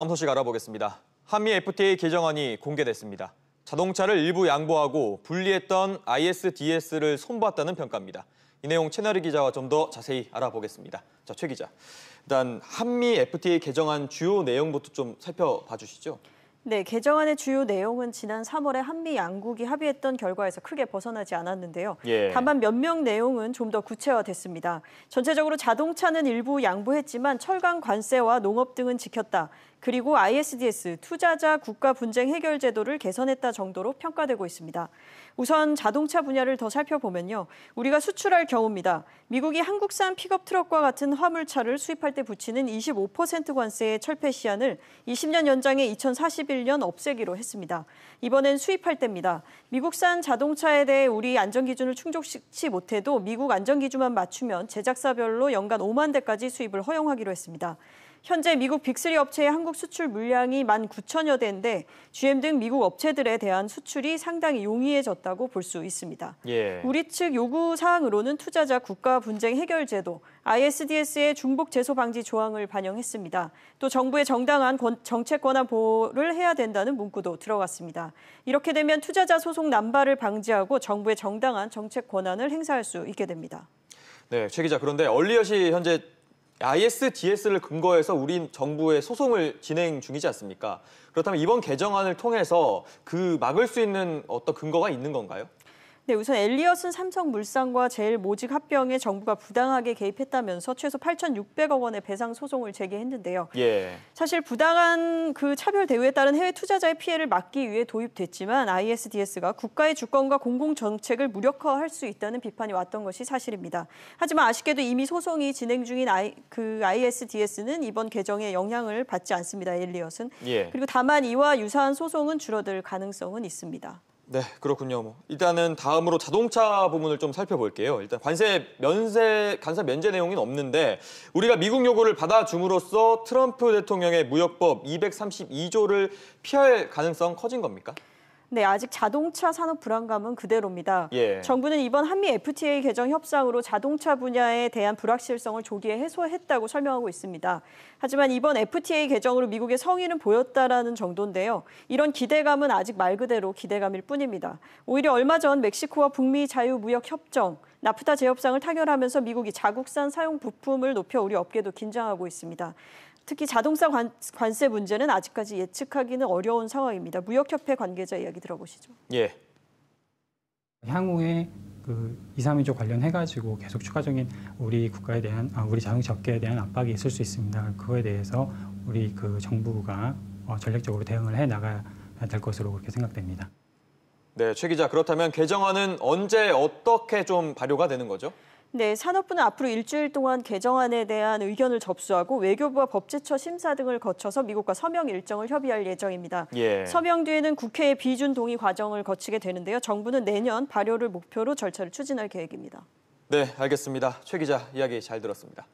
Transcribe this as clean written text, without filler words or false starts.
다음 소식 알아보겠습니다. 한미 FTA 개정안이 공개됐습니다. 자동차를 일부 양보하고 분리했던 ISDS를 손봤다는 평가입니다. 이 내용 채널이 기자와 좀 더 자세히 알아보겠습니다. 자, 최 기자. 일단 한미 FTA 개정안 주요 내용부터 좀 살펴봐 주시죠. 네, 개정안의 주요 내용은 지난 3월에 한미 양국이 합의했던 결과에서 크게 벗어나지 않았는데요. 다만 몇몇 내용은 좀 더 구체화됐습니다. 전체적으로 자동차는 일부 양보했지만 철강 관세와 농업 등은 지켰다. 그리고 ISDS, 투자자 국가 분쟁 해결 제도를 개선했다 정도로 평가되고 있습니다. 우선 자동차 분야를 더 살펴보면요. 우리가 수출할 경우입니다. 미국이 한국산 픽업 트럭과 같은 화물차를 수입할 때 붙이는 25% 관세의 철폐 시한을 20년 연장해 2041년 없애기로 했습니다. 이번엔 수입할 때입니다. 미국산 자동차에 대해 우리 안전기준을 충족시키지 못해도 미국 안전기준만 맞추면 제작사별로 연간 5만 대까지 수입을 허용하기로 했습니다. 현재 미국 빅3 업체의 한국 수출 물량이 19,000여 대인데 GM 등 미국 업체들에 대한 수출이 상당히 용이해졌다고 볼 수 있습니다. 우리 측 요구 사항으로는 투자자 국가 분쟁 해결 제도, ISDS의 중복 제소 방지 조항을 반영했습니다. 또 정부의 정당한 정책 권한 보호를 해야 된다는 문구도 들어갔습니다. 이렇게 되면 투자자 소송 남발을 방지하고 정부의 정당한 정책 권한을 행사할 수 있게 됩니다. 네, 최 기자. 그런데 얼리엇이 현재 ISDS를 근거해서 우리 정부의 소송을 진행 중이지 않습니까? 그렇다면 이번 개정안을 통해서 그 막을 수 있는 어떤 근거가 있는 건가요? 네, 우선 엘리엇은 삼성물산과 제일모직 합병에 정부가 부당하게 개입했다면서 최소 8,600억 원의 배상 소송을 제기했는데요. 사실 부당한 그 차별 대우에 따른 해외 투자자의 피해를 막기 위해 도입됐지만 ISDS가 국가의 주권과 공공 정책을 무력화할 수 있다는 비판이 왔던 것이 사실입니다. 하지만 아쉽게도 이미 소송이 진행 중인 ISDS는 이번 개정에 영향을 받지 않습니다. 엘리엇은. 그리고 다만 이와 유사한 소송은 줄어들 가능성은 있습니다. 네, 그렇군요. 일단은 다음으로 자동차 부분을 좀 살펴볼게요. 일단 관세 면제 내용은 없는데 우리가 미국 요구를 받아줌으로써 트럼프 대통령의 무역법 232조를 피할 가능성 커진 겁니까? 네, 아직 자동차 산업 불안감은 그대로입니다. 정부는 이번 한미 FTA 개정 협상으로 자동차 분야에 대한 불확실성을 조기에 해소했다고 설명하고 있습니다. 하지만 이번 FTA 개정으로 미국의 성의는 보였다라는 정도인데요. 이런 기대감은 아직 말 그대로 기대감일 뿐입니다. 오히려 얼마 전 멕시코와 북미 자유무역협정, 나프타 재협상을 타결하면서 미국이 자국산 사용 부품을 높여 우리 업계도 긴장하고 있습니다. 특히 자동차 관세 문제는 아직까지 예측하기는 어려운 상황입니다. 무역협회 관계자 이야기 들어보시죠. 향후에 그 2, 3위조 관련해가지고 계속 추가적인 우리 국가에 대한, 우리 자동차 업계에 대한 압박이 있을 수 있습니다. 그거에 대해서 우리 그 정부가 전략적으로 대응을 해 나가야 될 것으로 그렇게 생각됩니다. 네, 최 기자. 그렇다면 개정안은 언제 어떻게 좀 발효가 되는 거죠? 네, 산업부는 앞으로 일주일 동안 개정안에 대한 의견을 접수하고 외교부와 법제처 심사 등을 거쳐서 미국과 서명 일정을 협의할 예정입니다. 서명 뒤에는 국회의 비준 동의 과정을 거치게 되는데요. 정부는 내년 발효를 목표로 절차를 추진할 계획입니다. 네, 알겠습니다. 최 기자 이야기 잘 들었습니다.